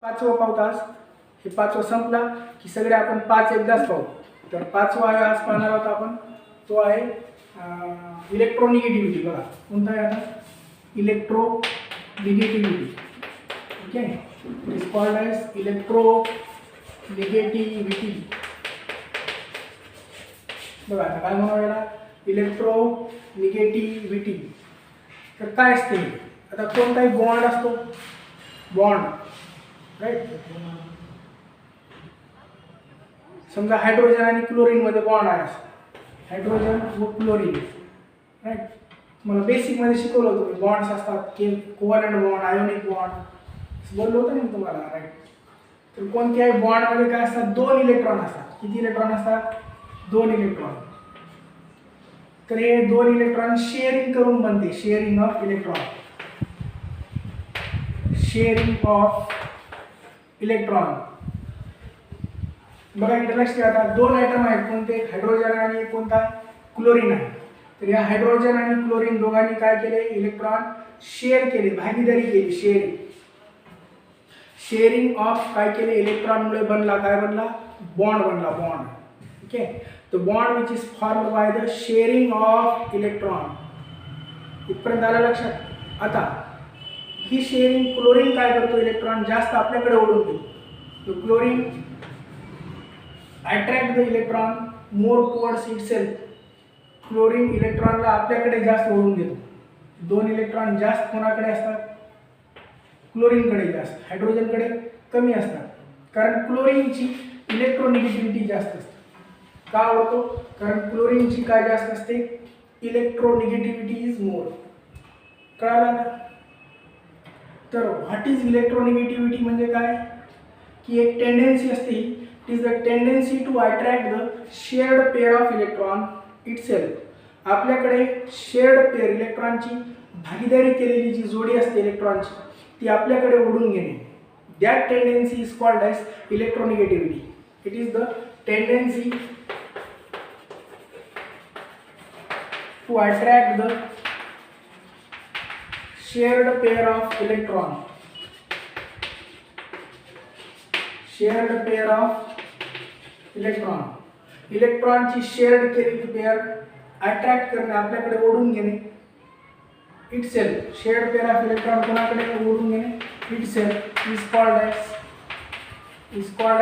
पाचवा पाहू आज हे पाचवा संपला की सगळे आपण पाच एकदाच पाहू. तर पाचवा आहे आज पाहणार आहोत आपण, तो आहे इलेक्ट्रोनिगेटिव्हिटी. बघा कोणता आहे आता, electronegativity. Okay, it is called as electronegativity. बघा आता काय म्हणावं याला, इलेक्ट्रोनिगेटिव्हिटी. तर काय असते, आता कोणताही बॉन्ड असतो, बॉन्ड राईट. समजा हायड्रोजन आणि क्लोरीन मध्ये बॉन्ड आहे, हायड्रोजन व क्लोरीन राईट. मला बेसिक मध्ये शिकवलं होतं बॉन्ड्स असतात, कोव्हॅलंट बॉन्ड, आयोनिक बॉन्ड बोललो होतं ना तुम्हाला राईट. तर कोणत्याही बॉन्ड मध्ये काय असतात, दोन इलेक्ट्रॉन असतात. किती इलेक्ट्रॉन असतात, दोन इलेक्ट्रॉन. तर हे दोन इलेक्ट्रॉन शेअरिंग करून बनते, sharing of electron, sharing of electron. बघा इथे लक्ष द्या, आता दोन आयटम आहेत, कोणते, हायड्रोजन आणि कोणता, क्लोरीन आहे. तर या हायड्रोजन आणि क्लोरीन दोघांनी काय केले, इलेक्ट्रॉन शेअर केले, भागीदारी केली, शेअरिंग. शेअरिंग ऑफ काय केले, इलेक्ट्रॉनमुळे बनला, काय बनला, बॉन्ड बनला, bond. Okay, the bond which is formed by the shearing of electron. इथपर्यंत आलं लक्षात. आता ही शेअरिंग, क्लोरीन काय करतो, इलेक्ट्रॉन जास्त आपल्याकडे ओढून घेतो. तो chlorine attract the electron more towards itself. Chlorine इलेक्ट्रॉनला आपल्याकडे जास्त ओढून घेतो. दोन इलेक्ट्रॉन जास्त कोणाकडे असतात, क्लोरीनकडे जास्त, हायड्रोजनकडे कमी असतात. कारण क्लोरीनची इलेक्ट्रोनिगेटिव्हिटी जास्त असते. का होतो, कारण क्लोरीनची काय जास्त असते, इलेक्ट्रोनिगेटिव्हिटी इज मोर. कळालं ना. तर व्हॉट इज इलेक्ट्रोनिगेटिव्हिटी म्हणजे काय, की एक टेंडेन्सी असते, it is the tendency to attract the shared pair of electron itself. आपल्याकडे शेअर्ड पेअर, इलेक्ट्रॉनची भागीदारी केलेली जी जोडी असते इलेक्ट्रॉनची, ती आपल्याकडे ओढून घेणे. That tendency is called as electronegativity. It is the tendency to attract the shared pair of electron, shared pair of electron. इलेक्ट्रॉनची शेअर्ड केलेली पेअर अट्रॅक्ट करणे, आपल्याकडे ओढून घेणे, itself. Shared pair of electron कोणाकडे ओढून घेणे, itself. Is called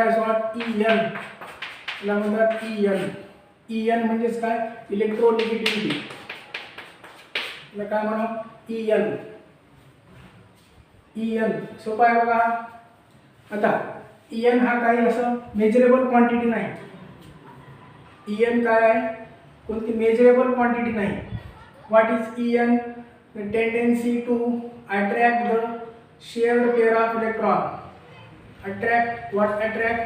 as what, EN. याला म्हणतात EN. EN म्हणजेच काय, इलेक्ट्रोनिगेटिव्हिटी. याला काय म्हणा, EN. EN सोपा आहे बघा. आता EN हा काही असं मेजरेबल क्वांटिटी नाही. EN काय आहे, कोणती मेजरेबल क्वांटिटी नाही. What is EN, the tendency to attract the shared pair of electron. Attract what, attract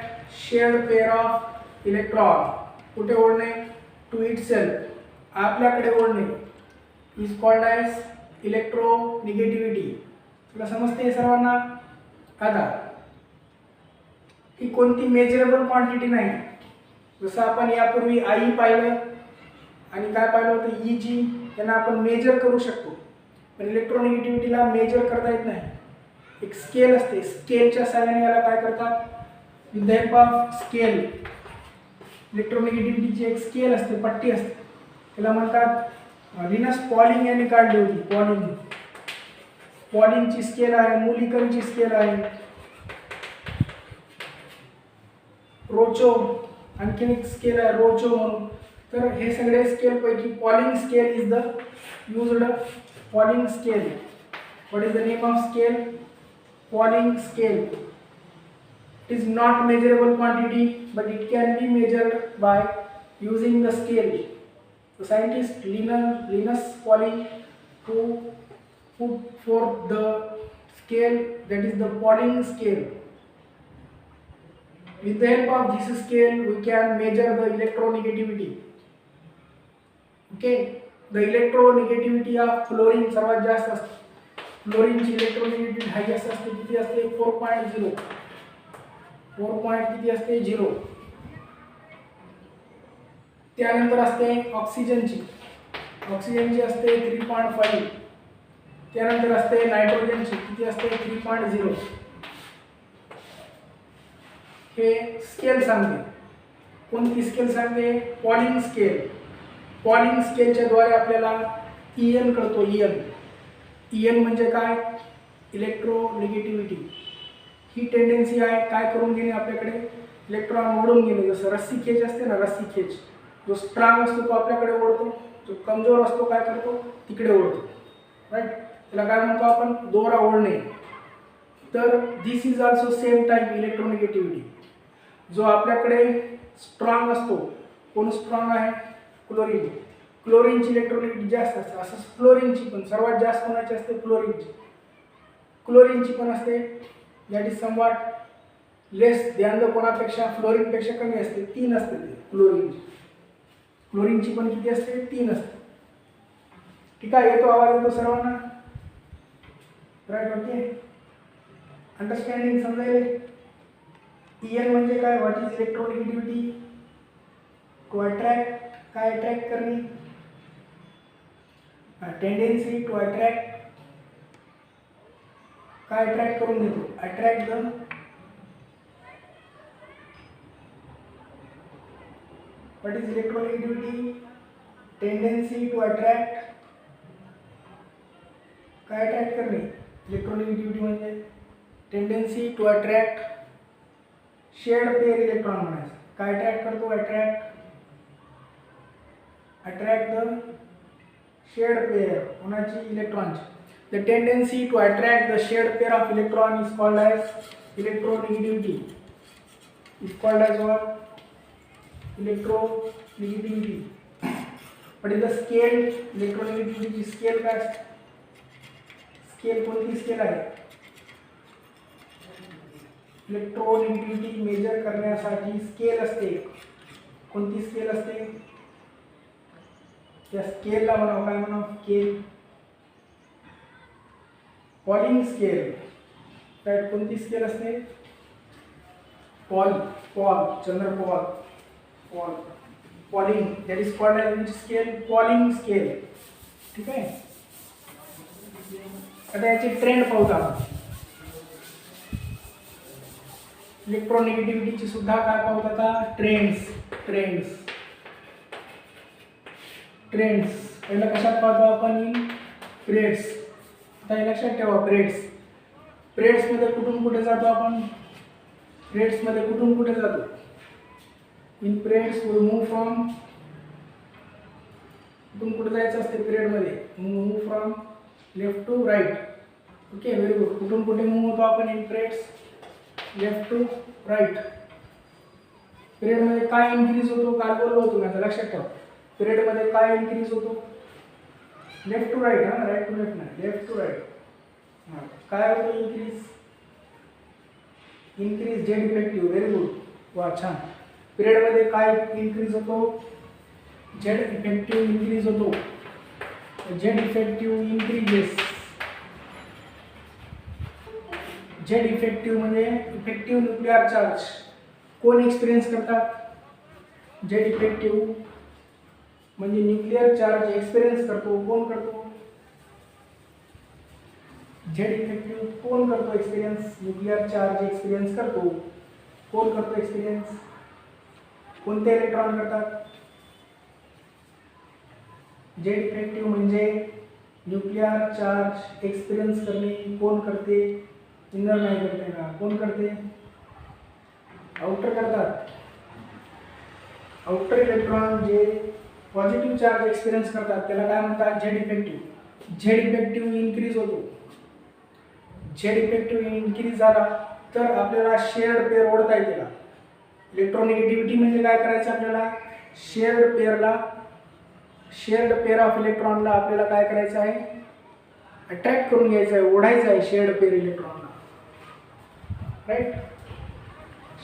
shared pair of electron. कुठे ओढणे, टू इटसेल्फ, आपल्याकडे ओढणे. Is called as electronegativity. तुला समजते सर्वांना. आता ही कोणती मेजरेबल क्वांटिटी नाही. जसं आपण यापूर्वी आई पाहिलं आणि काय पाहिलं होतं, EG. यांना आपण मेजर करू शकतो, पण इलेक्ट्रोनिगेटिव्हिटीला मेजर करता येत नाही. एक स्केल असते, स्केलच्या सहाय्याने याला काय करतात, with the help of scale. इलेक्ट्रोनिगेटिव्हिटीची एक स्केल असते, पट्टी असते, त्याला म्हणतात, लिनस पॉलिंग यांनी काढली होती. पॉलिंगची स्केल आहे, मुलिकनची स्केल आहे, रोचो आणखीन एक स्केल आहे, रोचो म्हणून. तर हे सगळे स्केल पैकी polling scale is the used. Polling scale, what is the name of scale, polling scale. It is not measurable quantity, but it can be measured by using the scale. The scientist Linus Pauling who put forth the scale, that is the Pauling scale. With the help of this scale we can measure the electronegativity. Okay, the electronegativity of fluorine सर्वात जास्त असते. फ्लोरीनची electronegativity highest असते, किती असते, 4.0. 4 किती असते, 0. त्यानंतर असते ऑक्सिजनची असते 3.5. त्यानंतर असते नायट्रोजनची, किती असते, 3.0. हे स्केल सांगते. कोणती स्केल सांगते? Polling scale. पॉलिंग स्केलच्या द्वारे आपल्याला EN कळतो. EN म्हणजे काय? इलेक्ट्रोनिगेटिव्हिटी. ही टेंडेन्सी आहे काय करून घेणे आपल्याकडे? इलेक्ट्रॉन ओढून घेणे. जसं रस्सी खेच असते ना, रस्सी खेच, जो स्ट्रॉंग असतो तो आपल्याकडे ओढतो, जो कमजोर असतो काय करतो? तिकडे ओढतो. राईट. त्याला काय म्हणतो आपण? दोरा ओढणे. तर दिस is also same type electronegativity. जो आपल्याकडे स्ट्रॉंग असतो, कोण स्ट्रॉंग आहे? क्लोरीन. क्लोरीनची इलेक्ट्रोनिगेटिव्हिटी जास्त असते. असंच फ्लोरीनची पण सर्वात जास्त कोणाची असते? फ्लोरीनची. क्लोरीनची पण असते, दॅट इज समवॉट लेस ध्यान कोणापेक्षा? फ्लोरीनपेक्षा कमी असते. 3 असते ते क्लोरीनची. क्लोरीनची पण किती असते? 3 असते. ठीक आहे. येतो आवाज? येतो सर्वांना? राईट. ओके. अंडरस्टँडिंग समजायले? EN म्हणजे काय? What is electronegativity? To attract. काय अट्रॅक्ट करणे? Tendency to attract. काय अट्रॅक्ट करून घेतो? Attract the what is electronegativity? Tendency to attract. काय अट्रॅक्ट करणे? इलेक्ट्रोनिगेटिव्हिटी म्हणजे tendency to attract shared pair electron म्हणायचं. काय अट्रॅक्ट करतो? अट्रॅक्ट द शेअर्ड पेअर कोणाची? इलेक्ट्रॉनची. The tendency to attract the shared pair of electron is called as electronegativity. Is called as what? Electronegativity. What is the scale? इलेक्ट्रोनिगेटिव्हिटीची scale काय असते? Scale कोणती scale आहे? इलेक्ट्रोनिगेटिव्हिटी मेजर करण्यासाठी scale असते. कोणती स्केल असते? त्या स्केलला म्हणावं काय? म्हणावं स्केल. Polling scale. काय कोणती स्केल असते? Chanderpaul. Polling. That is called as which scale? Polling scale. ठीक आहे. आता याची ट्रेंड पाहूया आपण. इलेक्ट्रोनिगेटिव्हिटीची सुद्धा काय पाहूत आता? ट्रेंड्स. पहिलं कशात पाहतो आपण? In periods. आता हे लक्षात ठेवा, पिरियड्समध्ये कुठून कुठे जातो आपण? पिरियड्समध्ये कुठून कुठे जातो? In periods we move from. कुठून कुठे जायचं असते पिरियडमध्ये? Move from left to right. Okay, very good. कुठून कुठे मूव्ह होतो आपण in periods? Left to right. पिरियडमध्ये काय इन्क्रीज होतो? काल बोललो होतो मी, आता लक्षात ठेवा. पिरियडमध्ये काय इन्क्रीज होतो? Left to right. हां, राईट टू लेफ्ट नाही, लेफ्ट टू राईट. हां, काय होतो increase? Z effective. Very good. वा, छान. पिरियडमध्ये काय इन्क्रीज होतो? जेड इफेक्टिव्ह इन्क्रीज होतो. Z effective increases. Z effective म्हणजे इफेक्टिव्ह न्यूक्लिअर चार्ज. कोण एक्सपिरियन्स करतात? जेड इफेक्टिव्ह म्हणजे न्यूक्लिअर चार्ज एक्सपिरियन्स करतो. कोण करतो? जेड इफेक्टिव्ह कोण करतो एक्सपिरियन्स? न्यूक्लिअर चार्ज एक्सपिरियन्स करतो. कोण करतो एक्सपिरियन्स? कोणते इलेक्ट्रॉन करतात? जेड इफेक्टिव्ह म्हणजे न्यूक्लिअर चार्ज एक्सपिरियन्स करणे. कोण करते? इनर नाही करते ना. कोण करते? आउटर करतात. आउटर इलेक्ट्रॉन जे पॉझिटिव्ह चार्ज एक्सपिरियन्स करतात त्याला काय म्हणतात? Z effective. Z effective increase होतो. जेड इफेक्टिव्ह इन्क्रीज झाला तर आपल्याला शेअर्ड पेअर ओढता येते. इलेक्ट्रोनिगेटिव्हिटी म्हणजे काय करायचं आपल्याला? शेअर्ड पेअर ऑफ इलेक्ट्रॉनला आपल्याला काय करायचं आहे? अट्रॅक्ट करून घ्यायचं आहे, ओढायचं आहे शेअर्ड पेअर इलेक्ट्रॉनला. राईट.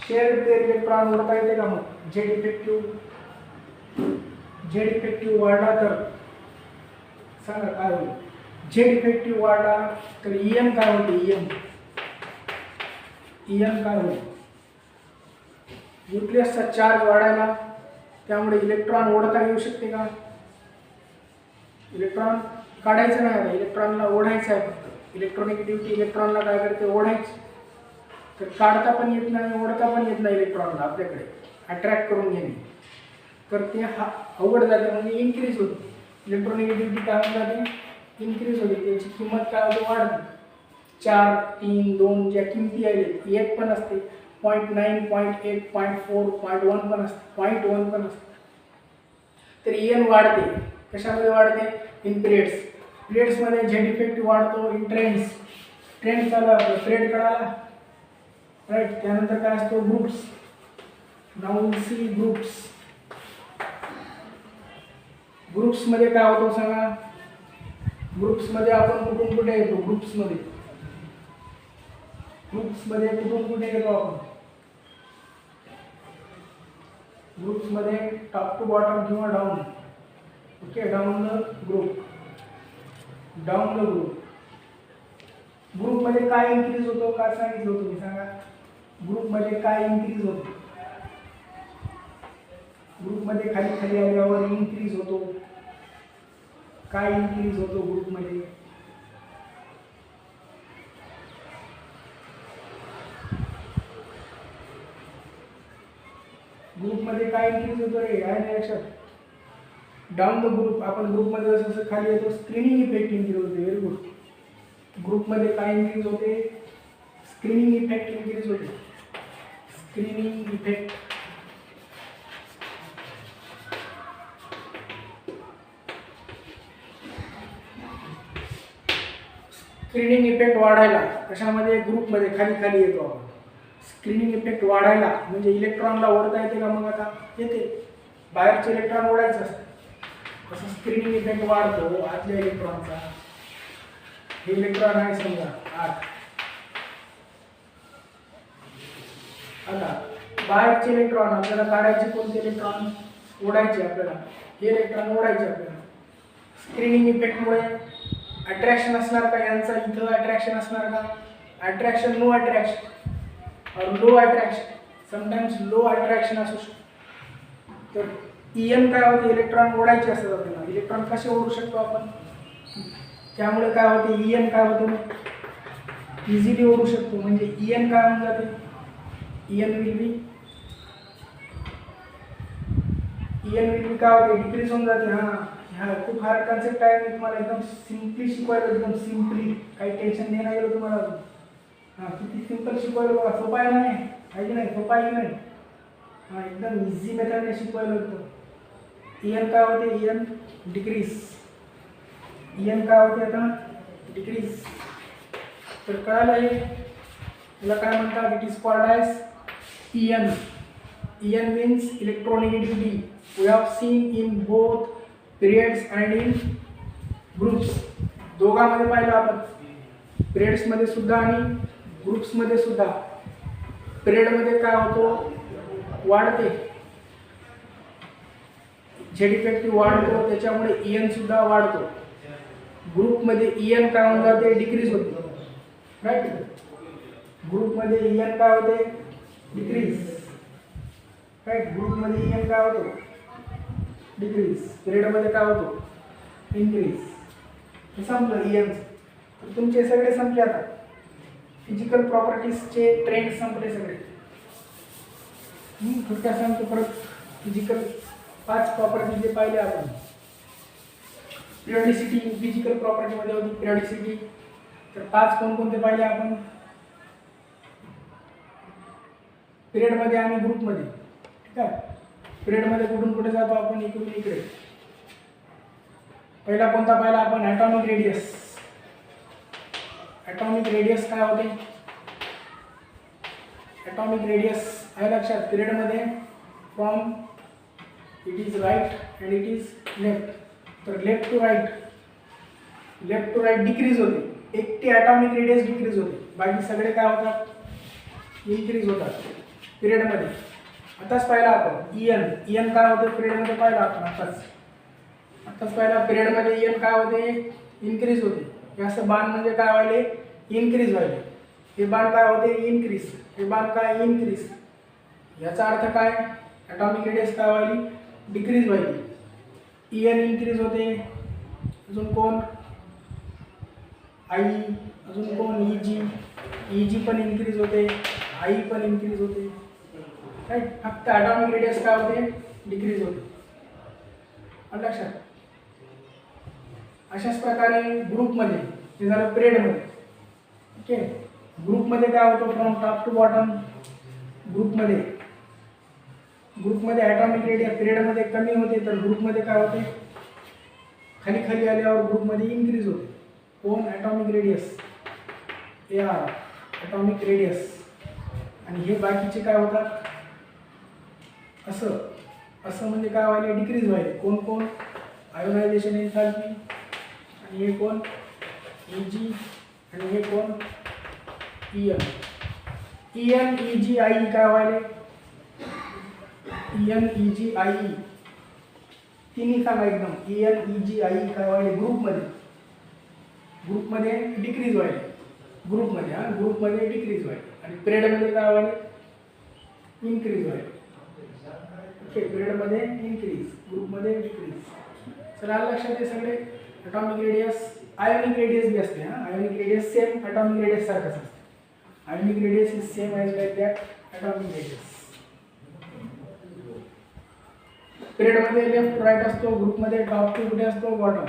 शेअर्ड पेअर इलेक्ट्रॉन ओढता येते का? मग जेड इफेक्टिव्ह वाढला तर सांगा काय होईल? जेड इफेक्टिव्ह वाढला तर EN काय होते? EN काय होईल? न्यूक्लियसचा चार्ज वाढायला, त्यामुळे इलेक्ट्रॉन ओढता येऊ शकते का? इलेक्ट्रॉन काढायचं नाही, इलेक्ट्रॉनला ओढायचं आहे फक्त. इलेक्ट्रोनिगेटिव्हिटी इलेक्ट्रॉनला काय करते? ओढायचं. तर काढता पण येत नाही, ओढता पण येत नाही इलेक्ट्रॉनला आपल्याकडे अट्रॅक्ट करून घेणे. तर ते अवघड जाते, म्हणजे इन्क्रीज होते. इलेक्ट्रोनिगेटिव्हिटी काय होऊन जाते, इन्क्रीज होते. त्याची किंमत काय होते, वाढते. 4, 3, 2 ज्या किमती आहेत, 1 पण असते, 0.9, 0.8, 0.4, 0.1 पण असते, 0.1 पण असते. तर EN वाढते. कशामध्ये वाढते, इन पिरियड्स. पिरियड्समध्ये झेड इफेक्ट वाढतो. इन ट्रेंड्स, ट्रेंड चालू ट्रेंड कळाला राईट. त्यानंतर काय असतो, ग्रुप्स. Now C groups. ग्रुप्समध्ये काय होतं सांगा, ग्रुप्समध्ये आपण कुठून कुठे येतो, ग्रुप्समध्ये कुठून कुठे येतो आपण, ग्रुप्समध्ये टॉप टू बॉटम किंवा down. Okay, down the group, down the group. ग्रुपमध्ये काय इन्क्रीज होतो, काय सांगितलं होतं मी सांगा, ग्रुपमध्ये काय इन्क्रीज होतो, ग्रुपमध्ये खाली खाली आल्यावर इन्क्रीज होतो. काय इन्क्रीज होतो ग्रुपमध्ये, ग्रुपमध्ये काय इन्क्रीज होतो रे, आहे ना लक्षात. डाऊन द ग्रुप, आपण ग्रुपमध्ये जसं जसं खाली येतो स्क्रीनिंग इफेक्ट इन्क्रीज होते. Very good. ग्रुपमध्ये काय इन्क्रीज होते, स्क्रीनिंग इफेक्ट इन्क्रीज होते. Screening effect. स्क्रीनिंग इफेक्ट वाढायला कशामध्ये, ग्रुपमध्ये खाली खाली येतो आपण. स्क्रीनिंग इफेक्ट वाढायला म्हणजे इलेक्ट्रॉनला ओढता येते का, मग आता येते. बाहेरचे इलेक्ट्रॉन ओढायचं असतं, तसं स्क्रीनिंग इफेक्ट वाढतो आतल्या इलेक्ट्रॉनचा. हे इलेक्ट्रॉन आहे समजा आत. आता बाहेरचे इलेक्ट्रॉन आपल्याला काढायचे, कोणते इलेक्ट्रॉन ओढायचे आपल्याला, हे इलेक्ट्रॉन ओढायचे आपल्याला. स्क्रीनिंग इफेक्टमुळे अट्रॅक्शन असणार का यांचा, इथं अट्रॅक्शन असणार का, अट्रॅक्शन, नो अट्रॅक्शन और low attraction, sometimes low attraction असू शकतो. तर EN काय होते, इलेक्ट्रॉन ओढायचे असतात आपल्याला. इलेक्ट्रॉन कसे ओढू शकतो आपण, त्यामुळे काय होते, EN काय होते, इझिली ओढू शकतो. म्हणजे EN काय होऊन जाते, EN विल बी काय होते, डिक्रीज होऊन जाते. हा खूप हार्ड कन्सेप्ट आहे, मी तुम्हाला एकदम सिम्पली शिकवायला, एकदम सिम्पली, काही टेन्शन नाही राहिलं तुम्हाला. किती सिम्पल शिकवायला बघा, सोपा आहे नाही, नाही सोपा आहे नाही. एकदम इझी मेथडने शिकवायला होतं. EN काय होते, EN डिक्रीज. EN काय होते आता, डिक्रीज. तर कळालं हे, त्याला काय म्हणतात, it is called as EN. EN means electronegativity. We have seen in both periods and in groups. दोघांमध्ये पाहिलं आपण, पिरियड्समध्ये सुद्धा आणि ग्रुप्समध्ये सुद्धा. पिरियडमध्ये काय होतो, वाढते, झेड इफेक्टिव्ह वाढतो, त्याच्यामुळे EN सुद्धा वाढतो. ग्रुपमध्ये EN काय होऊन जाते, डिक्रीज होते. राईट, ग्रुपमध्ये EN काय होते, डिक्रीज. राईट, ग्रुपमध्ये EN काय होतो, डिक्रीज. पिरियडमध्ये काय होतो, इन्क्रीज. हे संपलं EN. तर तुमचे सगळे संपले आता, फिजिकल प्रॉपर्टीजचे ट्रेंड संपले सगळे. थोडक्यात सांगतो परत, फिजिकल 5 प्रॉपर्टी जे पाहिले आपण. पिरियडिसिटी फिजिकल प्रॉपर्टीमध्ये होती, पिरियडिसिटी. तर 5 कोणकोणते पाहिले आपण, पिरियडमध्ये आणि ग्रुपमध्ये. ठीक आहे, पिरियडमध्ये कुठून कुठे जातो आपण, इकडून इकडे. पहिला कोणता पाहिला आपण, ॲटॉमिक रेडियस. ॲटॉमिक रेडियस काय होते, ॲटॉमिक रेडियस आहे लक्षात. पिरियडमध्ये from it is right and it is left. तर लेफ्ट टू राईट डिक्रीज होते. एकटी ॲटॉमिक रेडियस डिक्रीज होते, बाकी सगळे काय होतात, इन्क्रीज होतात पिरियडमध्ये. आताच पाहिला आपण EN काय होते पिरियडमध्ये, पाहिला आपण आताच पाहिला. पिरियडमध्ये EN काय होते, इन्क्रीज होते. हे असं बाण म्हणजे काय व्हायले, इन्क्रीज व्हायले. हे बाण काय होते, इन्क्रीज. हे बाण काय, इन्क्रीज. याचा अर्थ काय, ॲटॉमिक रेडियस काय व्हायली, डिक्रीज व्हायली. EN इन्क्रीज होते. अजून कोण, I, अजून कोण, EG पण इन्क्रीज होते. आई पण इन्क्रीज होते, राईट. फक्त ॲटॉमिक रेडियस काय होते, डिक्रीज होते. लक्षात. अशाच प्रकारे ग्रुपमध्ये हे झालं पिरियडमध्ये. ओके, ग्रुपमध्ये काय होतं, फ्रॉम टॉप टू बॉटम. ग्रुपमध्ये ॲटॉमिक रेडियस पिरियडमध्ये कमी होते, तर ग्रुपमध्ये काय होते, खाली खाली आल्यावर ग्रुपमध्ये इन्क्रीज होते. कोण, atomic radius, AR atomic radius. आणि हे बाकीचे काय होतात, असं असं म्हणजे काय व्हायला, डिक्रीज व्हायला. कोण कोण, आयोनायझेशन एन्थॅल्पी, आणि हे कोण, EG, आणि हे कोण, EN. EG, IE काय व्हायले, EN, EG, IE तिन्ही सांगा एकदम. EN, EG, IE काय व्हायले, ग्रुपमध्ये डिक्रीज व्हायले. ग्रुपमध्ये डिक्रीज व्हायले. आणि पिरियडमध्ये काय व्हायले, इन्क्रीज व्हायले. ओके, पिरियडमध्ये इन्क्रीज, ग्रुपमध्ये डिक्रीज. चला लक्षात आहे सगळे. ॲटॉमिक रेडियस, आयोनिक रेडियस बी असते. Ionic radius same atomic radius सारखंच असते. Ionic radius is same as like that atomic radius. पिरियडमध्ये लेफ्ट राईट असतो, ग्रुपमध्ये टॉप टू कुठे असतो, bottom.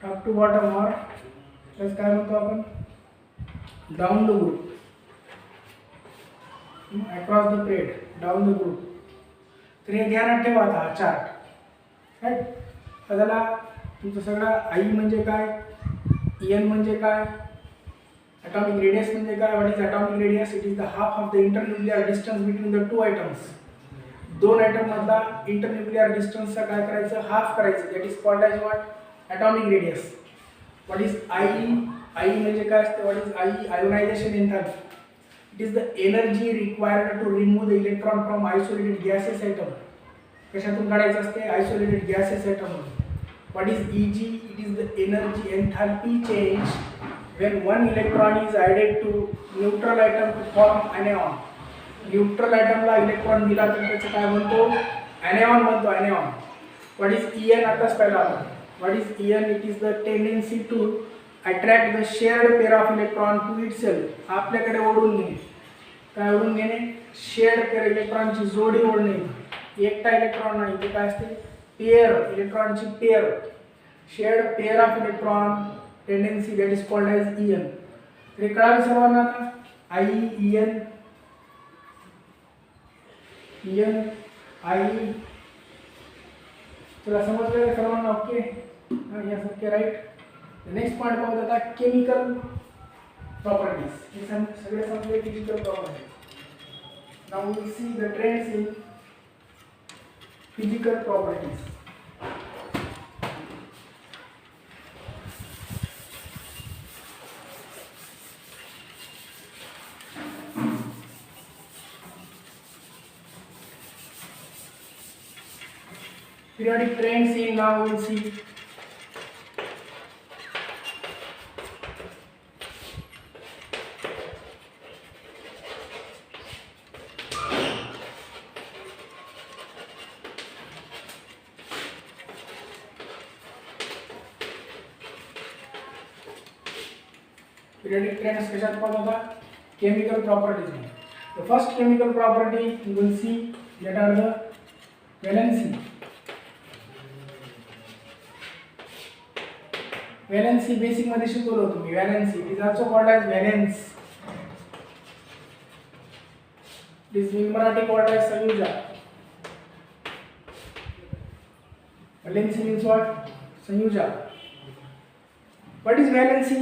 Top to bottom or plus काय म्हणतो आपण, down the group. Across the period, down the group. तर हे ध्यानात ठेवा आता हा चार्ट, राईट. त्याला तुमचं सगळं आई म्हणजे काय, EN म्हणजे काय, ॲटॉमिक रेडियस म्हणजे काय, what is atomic radius, it is the half of the internuclear distance between the two items. दोन आयटममधला इंटरन्यूक्लियर डिस्टन्सचा काय करायचं, हाफ करायचं. That is called as what, atomic radius. What is I म्हणजे काय असते, what is I, ionisation enthalpy. It is the energy required to remove the electron from isolated gaseous atom. कशातून काढायचं असते, आयसोलेटेड गॅसेस ॲटममधून. What is EG? It is the energy enthalpy change when one electron is added to neutral atom to form anion. Neutral atom ला electron दिला तर त्याचं काय म्हणतो, anion म्हणतो, anion. What is EN? आताच पहिला आला. What is EN? It is the tendency to attract the shared pair of electron to itself. आपल्याकडे ओढून घेणे. काय ओढून घेणे, shared pair इलेक्ट्रॉनची जोडी ओढणे. एकटा इलेक्ट्रॉन नाही, ते काय असते, पेयर, इलेक्ट्रॉनची pair, shared pair of electron tendency, that is called as EN. हे कळालं सर्वांना आता, EN, IE. चला समजलं सर्वांना, okay. Yes, okay, right. Next point पाहू आता, केमिकल प्रॉपर्टीज. हे सगळे समजले physical properties. Now we see the trends in physical properties. Periodic trends in, now we will see periodic trends कशात पाहत होता, chemical properties. The first chemical property you will see that are the valency. Valency basic मध्ये शिकवलं होतं मी. Valency, it is also called as valence. It is in Marathi called as संयुजा. Valency means what? संयुजा. What is valency?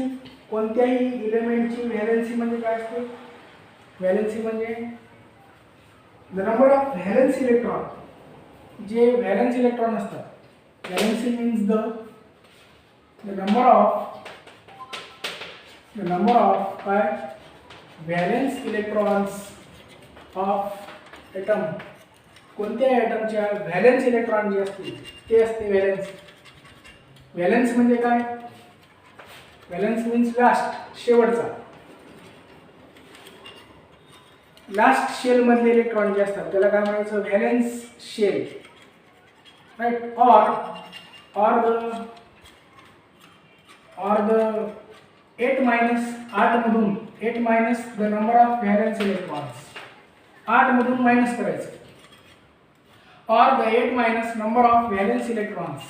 कोणत्याही एलिमेंटची valency म्हणजे काय असते, valency म्हणजे the number of valence electron. जे valence electron असतात, valency means the number of काय, valence electrons of atom. कोणत्याही ॲटमच्या valence electron जे असते ते असते व्हॅलेन्स. व्हॅलेन्स म्हणजे काय, व्हॅलेन्स मीन्स लास्ट, शेवटचा. लास्ट शेल मधले इलेक्ट्रॉन जे असतात त्याला काय म्हणायचं, valence shell, right. Or the 8 minus 8 मधून 8 minus the number of valence electrons, 8 मधून मायनस करायचं, और the 8 minus number of valence electrons,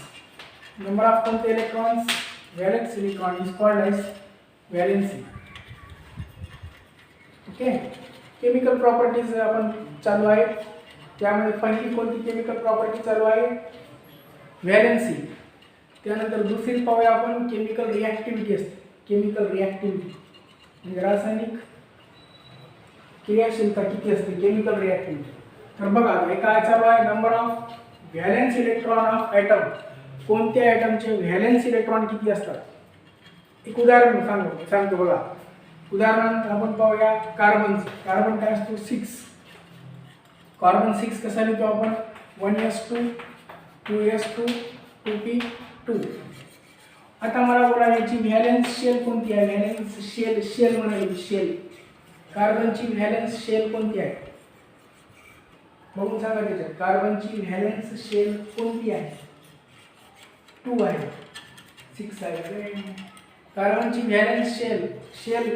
number of कोणते electrons, valence electron is called as valency. Okay, chemical properties आपण चालू आहे, त्यामध्ये पहिली कोणती केमिकल प्रॉपर्टी चालू आहे, व्हॅलेन्सी. त्यानंतर दुसरी पाहूया आपण केमिकल रिॲक्टिव्हिटी असते, केमिकल रिॲक्टिव्हिटी म्हणजे रासायनिक क्रियाशीलता किती असते, केमिकल रिॲक्टिव्हिटी. तर बघा हे काय चालू आहे, number of valence electron of atom, कोणत्या ॲटमचे व्हॅलेन्स इलेक्ट्रॉन किती असतात. एक उदाहरण सांगतो बघा. उदाहरणार्थ आपण पाहूया कार्बनचं. कार्बन काय असतो 6. कार्बन 6 कसा लिहितो आपण 1s2 2s2 2p2. आता मला बोला याची व्हॅलेन्स शेल कोणती आहे, व्हॅलेन्स शेल म्हणाली शेल, कार्बनची व्हॅलेन्स शेल कोणती आहे बघून सांगा. त्याच्यात कार्बनची व्हॅलेन्स शेल कोणती आहे, 2 आहे, 6 आहे. कार्बनची व्हॅलेन्स शेल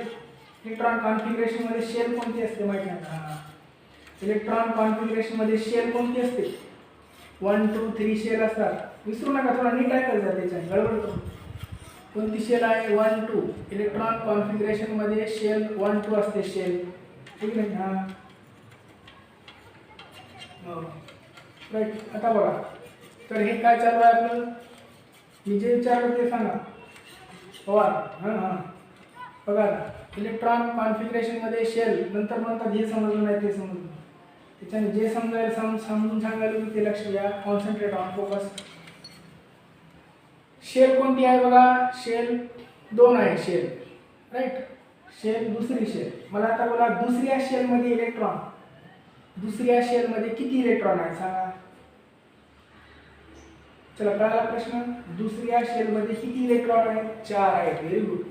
इलेक्ट्रॉन कॉन्फिगरेशन मध्ये शेल कोणती असते माहिती आहे का, इलेक्ट्रॉन कॉन्फिगरेशन मध्ये शेल कोणती असते 1 2 3 शेल असतात. विसरू नका, थोडा नीट ऐकायचं त्याच्या गडबड करून. कोणती शेल आहे 1 2, इलेक्ट्रॉन कॉन्फिगरेशन मध्ये शेल 1 2 असते शेल, ठीक आहे. हां राईट. आता बघा, तर हे काय चालू आहे आपलं, मी जे विचारलं ते सांगा. हां बघा, इलेक्ट्रॉन कॉन्फिगरेशनमध्ये शेल नंतर म्हणतात हे समजलं नाही ते समजलं, त्याच्याने जे समजायला समजून सांगायला मी ते लक्ष द्या, कॉन्सन्ट्रेट ऑन फोकस. शेल कोणती आहे बघा, शेल 2 आहे शेल, राईट. शेल दुसरी शेल. मला आता बोला दुसऱ्या शेलमध्ये इलेक्ट्रॉन, दुसऱ्या शेलमध्ये किती इलेक्ट्रॉन आहे सांगा. चला कळाला प्रश्न. दुसऱ्या शेलमध्ये किती इलेक्ट्रॉन आहे, 4 आहे. Very good.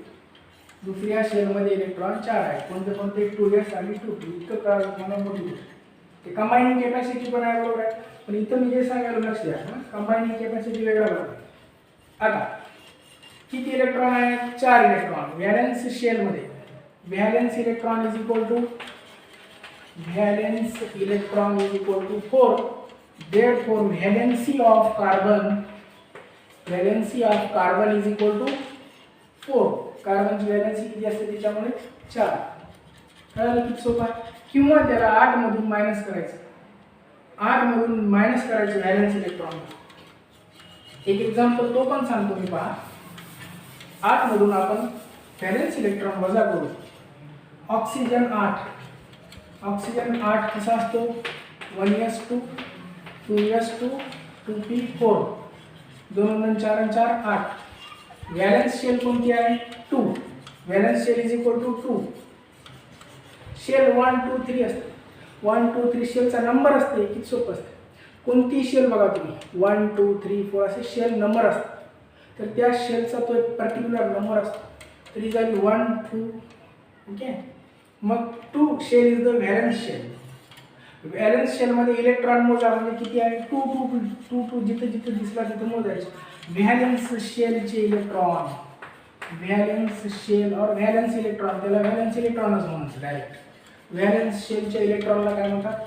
दुसऱ्या शेलमध्ये इलेक्ट्रॉन 4 आहे. कोणते कोणते 2s आणि 2p. इतकं कळालं मला मोठी गोष्ट. ते कंबाईनिंग कॅपॅसिटी पण आहे बरोबर आहे, पण इथं मी जे सांगायला लक्ष द्या, कंबाईनिंग कॅपॅसिटी वेगळा बरोबर. आता किती इलेक्ट्रॉन आहेत, 4 इलेक्ट्रॉन. व्हॅलेन्स शेलमध्ये valence electron is equal to 4. Therefore valency of carbon is equal to 4. कार्बनची व्हॅलेन्सी किती असते त्याच्यामुळे 4. कळलं किती सोपं आहे. किंवा त्याला 8 मधून मायनस करायचं, 8 मधून मायनस करायचं व्हॅलेन्स इलेक्ट्रॉन. एक एक्झाम्पल तो पण सांगतो मी पहा. 8 मधून आपण व्हॅलेन्स इलेक्ट्रॉन वजा करू. ऑक्सिजन 8 कसा असतो 1s2 2s2 2p4, 2 4 4 8. Valence shell कोणती आहे 2. Valence shell is equal to 2. Shell 1 2 3 असते. 1 2 3 शेलचा नंबर असते. किती सोपं असते. कोणती शेल बघा तुम्ही 1 2 3 4 असे शेल नंबर असतात, तर त्या शेलचा तो एक पर्टिक्युलर नंबर असतो. तरी जाईल 1 2. ओके, मग 2 shell is the valence shell. Valence शेलमध्ये इलेक्ट्रॉन मोजा म्हणजे किती आहे 2 2 2 2 जिथे जिथे दिसला तिथे मोजायचे. व्हॅलेन्स शेलचे इलेक्ट्रॉन, व्हॅलेन्स शेल और व्हॅलेन्स इलेक्ट्रॉन, त्याला व्हॅलेन्स इलेक्ट्रॉनच म्हणायचं डायरेक्ट. व्हॅलेन्स शेलच्या इलेक्ट्रॉनला काय म्हणतात,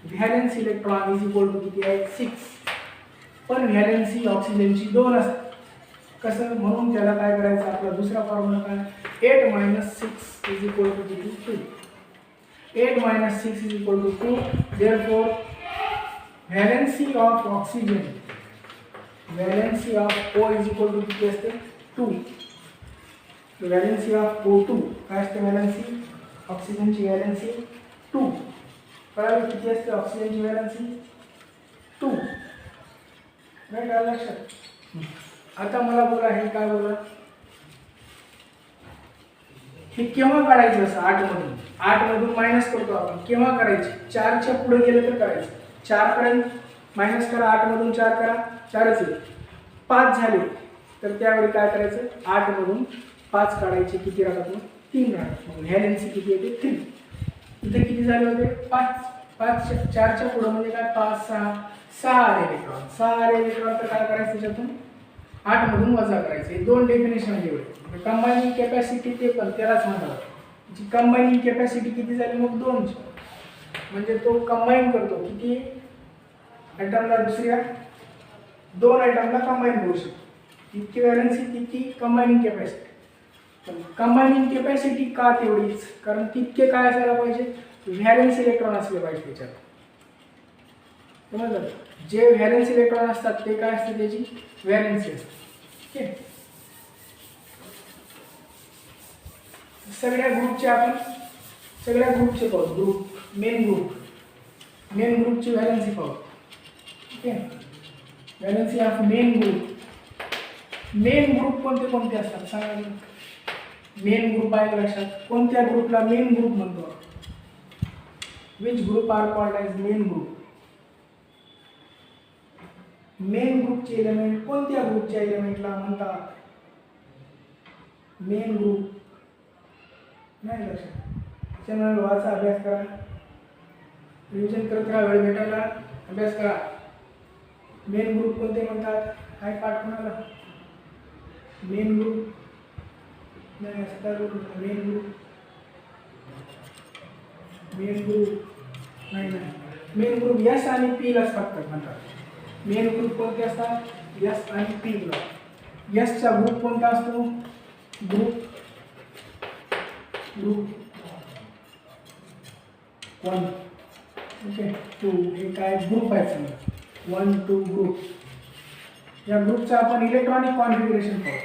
valence electron is equal to किती आहे 6. पण व्हॅलेन्सी ऑक्सिजनची 2 असते. कसं, म्हणून त्याला काय करायचं, आपला दुसरा फॉर्म्युला काय 8 - 6 is equal to 2. 8 - 6 is equal to 2. Therefore, valency of oxygen, valency of O is equal to किती असते 2. valency of O2 काय असते, valency ऑक्सिजनची valency 2. कळालं किती असते ऑक्सिजनची valency 2. राईट, आलं लक्षात. आता मला बोला, हे काय बोला, हे केव्हा काढायचं असं 8 मधून, 8 मधून मायनस करतो आपण. केव्हा करायचे, 4च्या पुढे गेलं तर करायचं. 4 पर्यंत मायनस करा, 8 मधून 4 करा, 4च येईल. 5 झाले तर त्यावेळी काय करायचं, 8 मधून 5 काढायचे. किती राहतात मग 3 राहतात. मग व्हॅलेन्सी किती येते 3. इथे किती झाले होते 5. 4च्या पुढे म्हणजे काय 5 6 आले इलेक्ट्रॉन. 6 आले इलेक्ट्रॉन तर काय करायचं त्याच्यातून 8 मधून वजा करायचं. हे दोन डेफिनेशन एवढे. कंबाईनिंग कॅपॅसिटी ते पण त्यालाच म्हणतात. त्याची कंबाईनिंग कॅपॅसिटी किती झाली मग 2. म्हणजे तो कंबाईन करतो किती आयटमला, दुसऱ्या 2 आयटमला कंबाईन करू शकतो. इतकी व्हॅलेन्सी तितकी कंबाईनिंग कॅपॅसिटी. पण कंबाईनिंग कॅपॅसिटी का तेवढीच? कारण तितके काय असायला पाहिजे, व्हॅलेन्स इलेक्ट्रॉन असले पाहिजे त्याच्यात. समजलं? जे व्हॅलेन्स इलेक्ट्रॉन असतात ते काय असते, त्याची व्हॅलेन्सी असते. ठीक आहे. सगळ्या ग्रुपचे पाहू. मेन ग्रुपची व्हॅलेन्सी पाहू. ठीक आहे. व्हॅलेन्सी ऑफ मेन ग्रुप कोणते असतात सांगा. मेन ग्रुप आहे लक्षात. कोणत्या ग्रुपला मेन ग्रुप म्हणतो? Which group are called as main group? Main ग्रुपचे एलिमेंट कोणत्या ग्रुपच्या एलिमेंटला म्हणतात मेन ग्रुप? नाही लक्षात. त्याच्यामुळे वाचा, अभ्यास करा, रिव्हिजन करत राहा. वेळ भेटायला अभ्यास करा. मेन ग्रुप कोणते म्हणतात? काय पाठ कोणाला? मेन ग्रुप नाही असतात. Main group main group S आणि पी लाच फक्त म्हणतात. मेन ग्रुप कोणते असतात? एस आणि पी ब्लॉक. एसचा ग्रुप कोणता असतो? ग्रुप 1. ओके. 2 हे काय ग्रुप आहे समजा. 1, 2 ग्रुप. या ग्रुपचं आपण इलेक्ट्रॉनिक कॉन्फिगरेशन पाहू.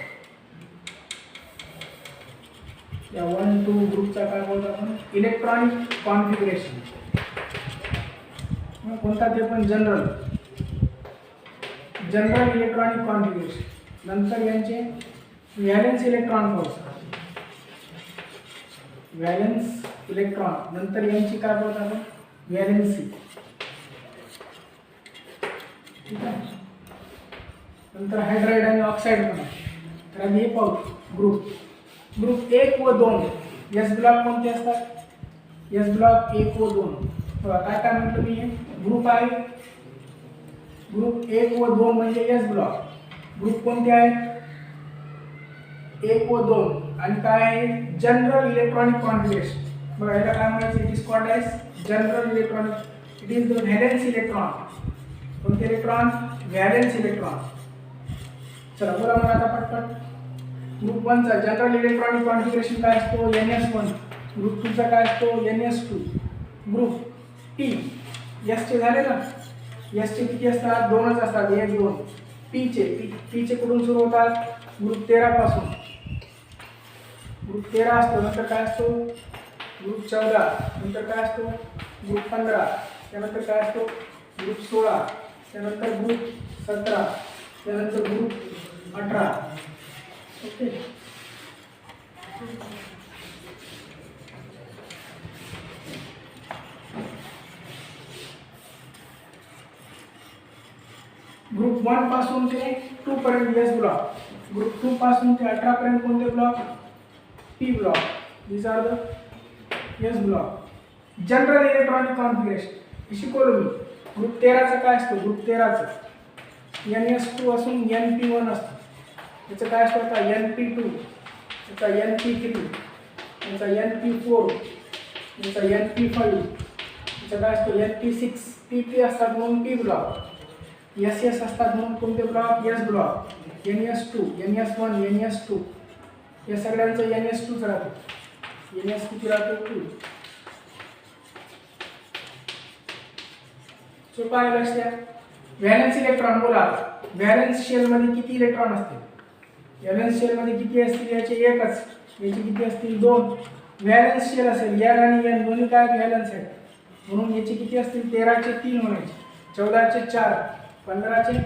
या 1, 2 ग्रुपचा काय बोलतो आपण? Electronic configuration. कोणता ते पण जनरल इलेक्ट्रॉनिक कॉन्फिगरेशन. नंतर यांचे व्हॅलेन्स इलेक्ट्रॉन पाहू. Valence electron. नंतर यांची काय बोलतो आपण? व्हॅलेन्सी. ठीक आहे. नंतर हायड्राइड आणि ऑक्साईड पण आहे. तर आम्ही हे पाहू. ग्रुप 1 व 2 एस ब्लॉक कोणते असतात? एस ब्लॉक 1 व 2. बघा काय म्हटलं मी, ग्रुप आहे. ग्रुप 1 व 2 म्हणजे एस ब्लॉक. ग्रुप कोणते आहेत? 1 व 2. आणि काय आहे? General electronic configuration. बघा याला काय म्हणायचं? It is called as general electronic. It is the valence electron. कोणते इलेक्ट्रॉन? Valence electron. चला बोला मला आता पटपट. ग्रुप 1 चा जनरल इलेक्ट्रॉनिक कॉन्फिगरेशन काय असतो? NS1. ग्रुप 2 चा काय असतो? NS2. ग्रुप P S चे झाले ना. S चे किती असतात? 2च असतात. 1, 2. P चे कुठून सुरू होतात? ग्रुप 13 पासून. ग्रुप 13 असतो. नंतर काय असतो? ग्रुप 14. नंतर काय असतो? ग्रुप 15. त्यानंतर काय असतो? ग्रुप 16. त्यानंतर ग्रुप 17. त्यानंतर ग्रुप 18. ओके. ग्रुप 1 पासून ते 2 पर्यंत एस ब्लॉक. ग्रुप 2 पासून ते 18 पर्यंत कोणते block? P block. These are the S block. General electronic configuration शिकवलं मी. ग्रुप 13 चा काय असतो? ग्रुप 13 चा NS2 असून NP1 असतो. याचं काय असतं? आता NP2, याचा NP3, याचा NP4, याचा NP5, याचा काय असतो? NP6. P3 असतात म्हणून P ब्लॉक. SS असतात म्हणून कोणते block? S block. NS2, NS1, NS2 या सगळ्यांचं NS2 राहतो. NS किती राहतो? 2. सोपा आहे लक्षात. व्हॅलेन्स इलेक्ट्रॉन बोला. व्हॅलेन्स शेल मध्ये किती इलेक्ट्रॉन असतील? व्हॅलेन्स शेल मध्ये किती असतील? याचे एकच. याचे किती असतील? 2. व्हॅलेन्स शेल असेल N आणि N दोन्ही काय व्हॅलेन्स आहेत म्हणून याचे किती असतील? 13 चे 3 म्हणायचे, 14 चे 4, 15 चे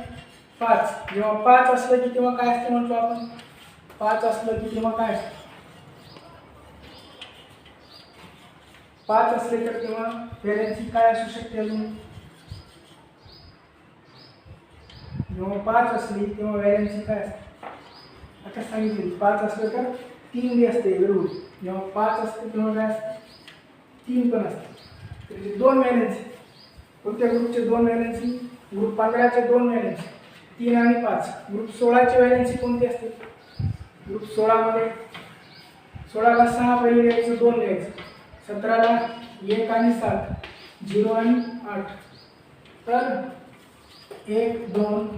5. जेव्हा 5 असलं की तेव्हा काय असते म्हटलं आपण? 5 असलं की तेव्हा काय असतं? 5 असले तर तेव्हा व्हॅलेन्सी काय असू शकते अजून? जेव्हा 5 असली तेव्हा व्हॅलेन्सी काय असते? आता सांगितले 5 असलं तर 3 बी असते बरोबर. जेव्हा 5 असते तेव्हा काय असते? 3 पण असते. त्याचे 2 व्हॅलेन्सी. कोणत्या ग्रुपचे 2 व्हॅलेन्सी? ग्रुप 15 चे 2 व्हॅलेन्सी. 3 आणि 5. ग्रुप 16ची व्हॅलेन्सी कोणती असते? ग्रुप 16मध्ये 16ला 6 पहिले लिहायचं, 2 लिहायचं. 17ला 1 आणि 7, 0 आणि 8. तर 1 2,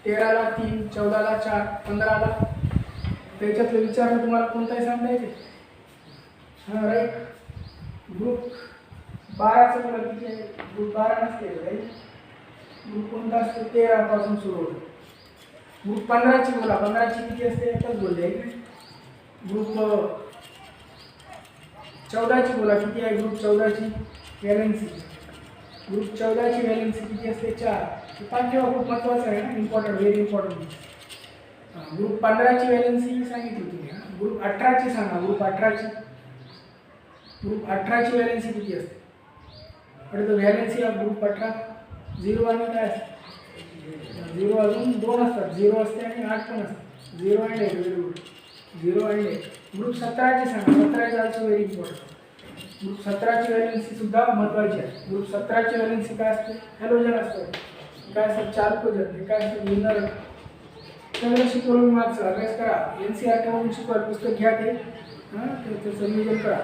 13ला 3, 14ला 4, 15ला. त्याच्यातलं विचारलं तुम्हाला कोणताही सांगता येते? हां राईट. ग्रुप 12चं मला किती आहे? ग्रुप 12 नसते राईट. ग्रुप कोणता असतो? 13 पासून सुरू होतो. ग्रुप 15ची बोला. 15ची किती असते? एकच बोलले आहे. ग्रुप 14ची बोला. किती आहे ग्रुप 14ची व्हॅलेन्सी? ग्रुप 14ची व्हॅलेन्सी किती असते? 4. हे पाच जेव्हा खूप महत्त्वाचं आहे ना, इम्पॉर्टंट, व्हेरी इम्पॉर्टंट. ग्रुप 15ची व्हॅलेन्सी सांगितली तुम्ही. ग्रुप 18ची सांगा. ग्रुप 18ची व्हॅलेन्सी किती असते? तर व्हॅलेन्सी ऑफ ग्रुप 18 0 आणि काय असते? 0 अजून 2 असतात. 0 असते आणि 8 पण असते. 0 आणि 8. Very good. 0 आणि 8. ग्रुप 17ची सांगा. 17ची ऑल्सो व्हेरी इम्पॉर्टंट. ग्रुप 17ची व्हॅलेन्सी सुद्धा महत्त्वाची आहे. ग्रुप 17ची व्हॅलेन्सी काय असते? हॅलोजन असतं. काय असतं? चाल्कोजन. हे काय असतं? मिनरल. सगळं शिकवलं मी मागचं. अभ्यास करा. NCERT मधून शिकवाल. पुस्तक घ्या ते. त्याचं नियोजन करा.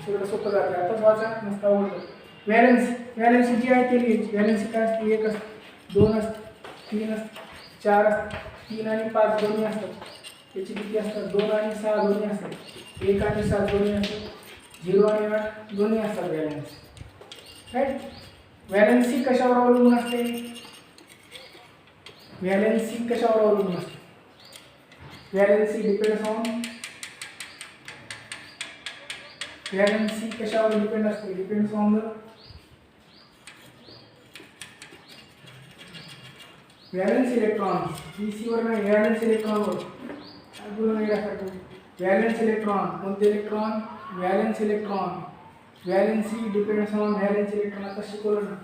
सगळं सोपं जातं. आताच वाचा. मस्त आवडतं. व्हॅलेन्सी जी आहे ते लिहायची. व्हॅलेन्सी काय असते? 1 असते, 2 असते, 3 असते, 4 असते. 3 आणि 5 दोन्ही असतात. त्याची किती असतात? 2 आणि 6 दोन्ही असतात. 1 आणि 7 दोन्ही असतात. 0 आणि 8 दोन्ही असतात व्हॅलेन्सी. राईट. व्हॅलेन्सी कशावर अवलंबून असते? व्हॅलेन्सी कशावर अवलंबून असते? Valency depends on. व्हॅलेन्सी कशावर डिपेंड असते? Depends on the valence electron. वर नाही, व्हॅलेन्स इलेक्ट्रॉनवर. काय बोलून येण्यासाठी? Valence electron. कोणते electron? Valence electron. Valency depends on valence electron. आता शिकवलं ना.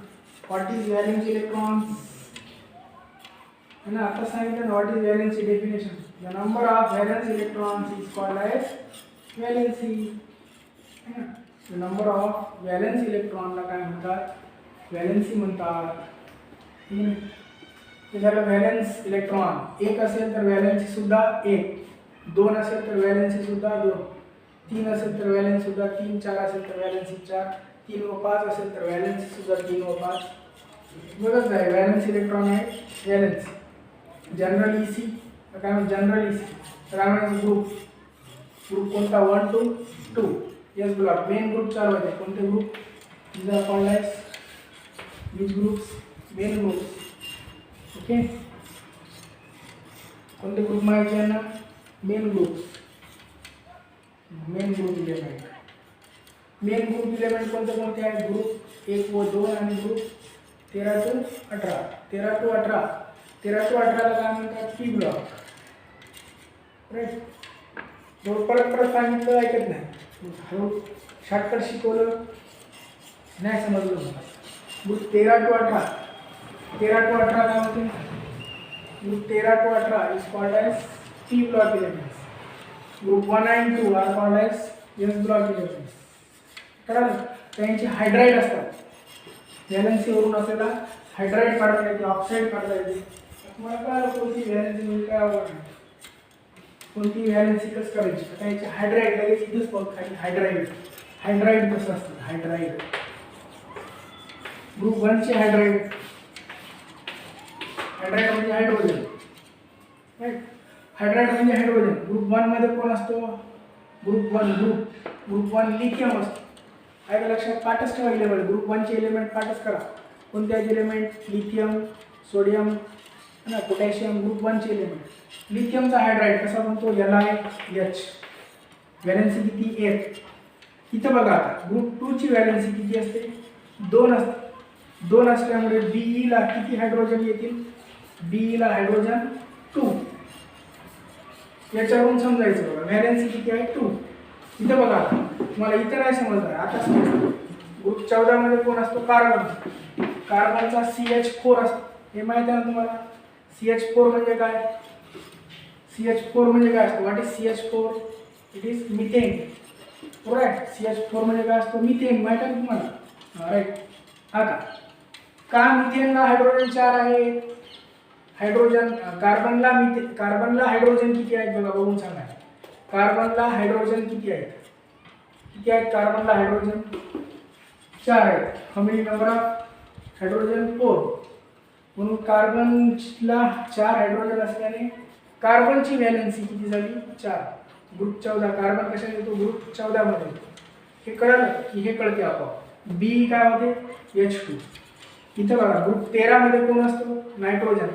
What is valence electron? है ना, आता सांगितलं ना. What is valency definition? The number of valence electrons is called as valency. है ना. द नंबर ऑफ व्हॅलेन्स इलेक्ट्रॉनला काय म्हणतात? व्हॅलेन्सी म्हणतात. त्याच्याला व्हॅलेन्स इलेक्ट्रॉन 1 असेल तर व्हॅलेन्सी सुद्धा 1, 2 असेल तर व्हॅलेन्सी सुद्धा 2, 3 असेल तर व्हॅलेन्सी सुद्धा 3, 4 असेल तर व्हॅलेन्सी 4, 3 व 5 असेल तर व्हॅलेन्सी सुद्धा 3 व 5. बघत आहे व्हॅलेन्स इलेक्ट्रॉन आहे. Valency general EC. काय म्हणजे जनरल EC? तर आम्हाला ग्रुप कोणता? 1 to 2. Yes block. Main group चालू आहे. कोणते group? these are called as which groups? Main group. Okay. कोणते ग्रुप माहिती आहे ना? Main group. Main group element. Main group element कोणते आहेत? ग्रुप 1 व 2 आणि ग्रुप 13 to 18. 13 to 18. 13 to 18 ला काय म्हणतात? P block. राईट. परत सांगितलं ऐकत नाही. शॉर्टकट शिकवलं नाही समजलं मला. Group 13 to 18. 13 to 18 काय होते? Group 13 to 18 is called as P block elements. Group 1 and 2 are called as S block elements. कळलं? त्यांची हायड्राइड असतात. व्हॅलेन्सीवरून असलेला हायड्राइड काढता येते, ऑक्साईड काढता येते. तुम्हाला कळलं कोणती व्हॅलेन्सी म्हणजे काय आवडणार? कोणती व्हॅलेन्सी कसं करायची? त्याची हायड्राइड लगेच इथेच बघ खाली. हायड्राइड कसं असतं? हायड्राइड. ग्रुप 1चे हायड्राइड म्हणजे हायड्रोजन. राईट. हायड्राइड म्हणजे हायड्रोजन. ग्रुप 1 मध्ये कोण असतो? ग्रुप 1 लिथियम असतो. आहे का लक्षात? पाठच ठेवा एलिमेंट. ग्रुप 1चे एलिमेंट पाठच करा. कोणते आहेत एलिमेंट? लिथियम, सोडियम, ना पोटॅशियम. ग्रुप 1चे एलिमेंट. लिथियमचा हायड्राइड कसा बनतो? LiH. व्हॅलेन्सी किती? 1. इथं बघा आता ग्रुप 2ची व्हॅलेन्सी किती असते? 2 असते. 2 असल्यामुळे Be ला किती हायड्रोजन येतील? Be ला हायड्रोजन 2. याच्यावरून समजायचं बघा व्हॅलेन्सी किती आहे? 2. इथं बघा तुम्हाला इथं नाही समजणार. आता समजतं. ग्रुप 14 मध्ये कोण असतो? कार्बन. कार्बनचा CH4 असतो. हे माहिती आहे ना तुम्हाला? CH4 म्हणजे काय? CH4 म्हणजे काय असतो? What is CH4? It is methane. Right. CH4 म्हणजे काय असतो? मिथेन. माहिती आहे तुम्हाला? राईट. आता का मिथेनला हायड्रोजन 4 आहे? हायड्रोजन कार्बनला हायड्रोजन किती आहेत बघा, बघून सांगा. कार्बनला हायड्रोजन किती आहेत? किती आहेत कार्बनला हायड्रोजन? 4 आहेत. How many number of hydrogen? 4. म्हणून कार्बनला 4 हायड्रोजन असल्याने कार्बनची व्हॅलेन्सी किती झाली? 4. ग्रुप 14. कार्बन कशाने येतो? ग्रुप 14 मध्ये. हे कळलं की हे कळते आपोआप. बी काय होते? H2. इथं बघा ग्रुप 13 मध्ये कोण असतो? नायट्रोजन.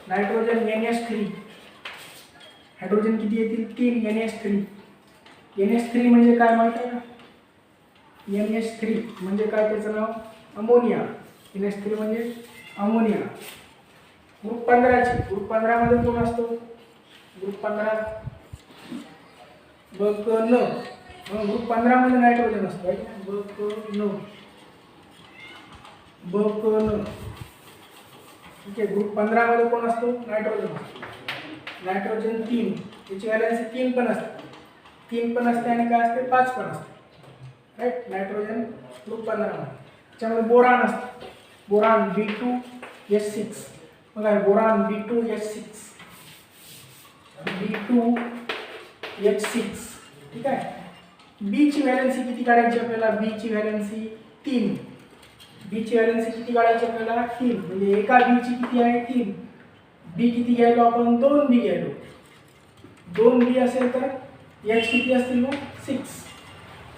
Nitrogen NH3. हायड्रोजन किती येतील? 3. NH3. NH3 म्हणजे काय माहिती आहे का? NH3 म्हणजे काय? त्याचं नाव अमोनिया. NH3 म्हणजे अमोनिया. ग्रुप 15 ची. ग्रुप 15 मध्ये कोण असतो? ग्रुप 15 बकन. ग्रुप 15 मध्ये नायट्रोजन असतो. बकन. ठीक आहे. ग्रुप 15 मध्ये कोण असतो? नायट्रोजन. नायट्रोजन 3. त्याची व्हॅलेन्सी 3 पण असते. 3 पण असते आणि काय असते? 5 पण असते. राईट. नायट्रोजन ग्रुप 15 मध्ये. त्याच्यामध्ये बोरान असते. Boron B2H6. बघा बोरान B2H6. B2H6. ठीक आहे. बी ची व्हॅलेन्सी किती काढायची आपल्याला? बी ची व्हॅलेन्सी 3. बी ची व्हॅलेन्सी किती काढायची आपल्याला? 3. म्हणजे एका बी ची किती आहे? 3. बी किती घ्यायलो आपण? 2 बी घ्यायलो. 2 बी असेल तर H किती असतील मग? 6.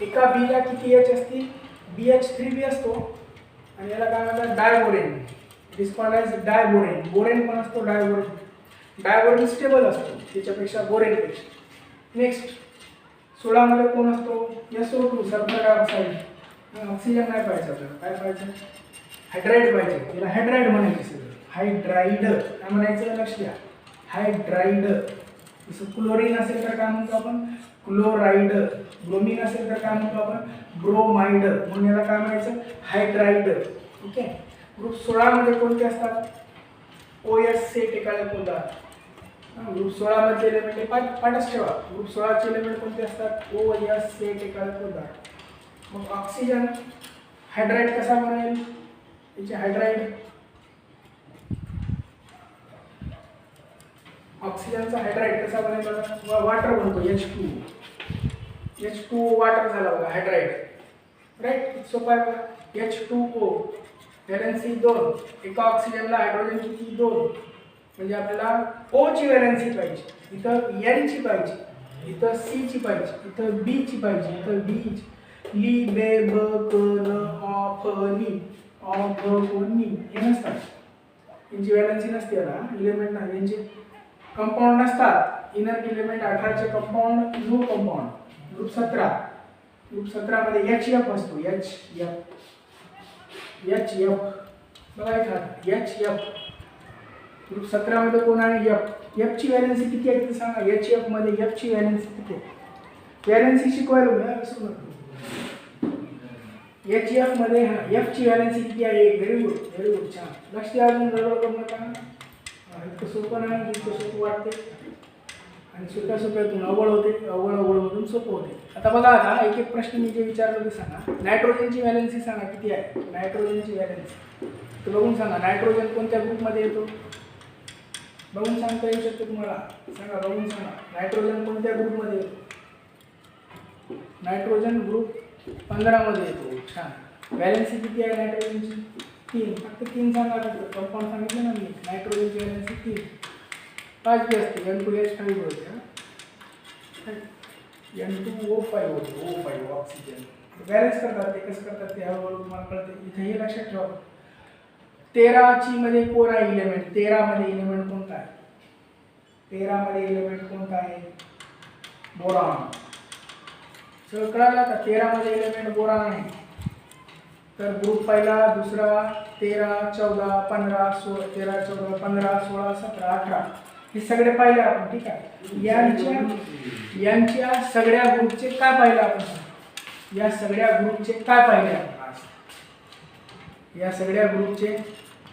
एका बीला किती H असतील? BH3B असतो आणि याला काय म्हणतात? डायबोरेन. दिस कॉल्ड ॲज डायबोरेन. बोरेन पण असतो, डायबोरेन. डायबोरेन स्टेबल असतो त्याच्यापेक्षा, बोरेनपेक्षा. नेक्स्ट 16 मध्ये कोण असतो? SO2 sulphur dioxide. ऑक्सिजन नाही पाहिजे आपल्याला. काय पाहिजे? हायड्राईड पाहिजे. याला हायड्राईड म्हणायचं सगळं. हायड्राईड काय म्हणायचं? लक्ष द्या. हायड्राईड. जसं क्लोरीन असेल तर काय म्हणतो आपण? क्लोराईड. ब्रोमीन असेल तर काय म्हणतो आपण? ब्रोमाइड. म्हणून याला काय म्हणायचं? हायड्राईड. ठीक आहे. ग्रुप 16 मध्ये कोणते असतात? OS सेट एकाला कोणता? ग्रुप 16 मधले एलिमेंट पाठच ठेवा. ग्रुप 16 चे एलिमेंट कोणते असतात? OS सेट एकाला कोणता? मग ऑक्सिजन हायड्राईड कसा बनेल? याचे हायड्राईड ऑक्सिजनचा हायड्राईड कसा बनेल बघा? वॉटर बनतो. H2 वॉटर झाला बघा हायड्राईड. राईट. सोपं आहे बघा. H2O valency 2. एका ऑक्सिजनला हायड्रोजन किती? 2. म्हणजे आपल्याला O ची व्हॅलेन्सी पाहिजे. इथं N ची पाहिजे. इथं C ची पाहिजे. इथं B ची पाहिजे. इथं D ची. ली बे ब क न ऑफ नी ऑफ नी हे नसतात. यांची व्हॅलेन्सी नसते याला. इलेमेंट नाही यांचे कंपाऊंड नसतात. इनर इलेमेंट 18 चे compound no compound. Group 17. Group 17 मध्ये HF असतो. HF बघा इथं HF. ग्रुप 17 मध्ये कोण आहे? F ची व्हॅलेन्सी किती आहे ते सांगा. HF मध्ये F ची व्हॅलेन्सी किती आहे? व्हॅलेन्सी शिकवायला बघा विसरू नका. HF मध्ये F ची व्हॅलेन्सी किती आहे? Very good, very good. छान. लक्ष द्या. अजून गडबड करू नका. इतकं सोपं नाही. इतकं सोपं वाटते आणि सोप्या सोप्यातून अवघड होते. अवघडमधून सोपं होते. आता बघा, आता एक एक प्रश्न मी जे विचारलो ते सांगा. नायट्रोजनची व्हॅलेन्सी सांगा किती आहे? नायट्रोजनची व्हॅलेन्सी तर बघून सांगा. नायट्रोजन कोणत्या ग्रुपमध्ये येतो? बघून सांगता येऊ शकते तुम्हाला. सांगा, बघून सांगा. नायट्रोजन कोणत्या ग्रुपमध्ये येतो? नायट्रोजन ग्रुप 15 मध्ये येतो. छान. व्हॅलेन्सी किती आहे नायट्रोजनची? 3. फक्त 3 सांगा. कंपाऊंड सांगितलं ना मी. नायट्रोजनची व्हॅलेन्सी 3. 5 बी असते. N2H5 होते. N2O5 होते. O5 oxygen. बॅलन्स करतात. ते कसं करतात ते हळूहळू तुम्हाला कळते. इथे हे लक्षात ठेवा. 13 ची मध्ये कोण आहे इलेमेंट? 13 मध्ये इलेमेंट कोणता आहे? 13 मध्ये इलेमेंट कोणता आहे? बोरॉन. सगळं कळालं का? 13 मध्ये इलेमेंट बोरॉन आहे. तर ग्रुप पहिला, दुसरा, 13, 14, 15, 16, 13, 14, 15, 16, 17, 18 हे सगळे पाहिले आपण. ठीक आहे. यांच्या सगळ्या ग्रुपचे काय पाहिलं आपण? या सगळ्या ग्रुपचे काय पाहिले आपण आज? या सगळ्या ग्रुपचे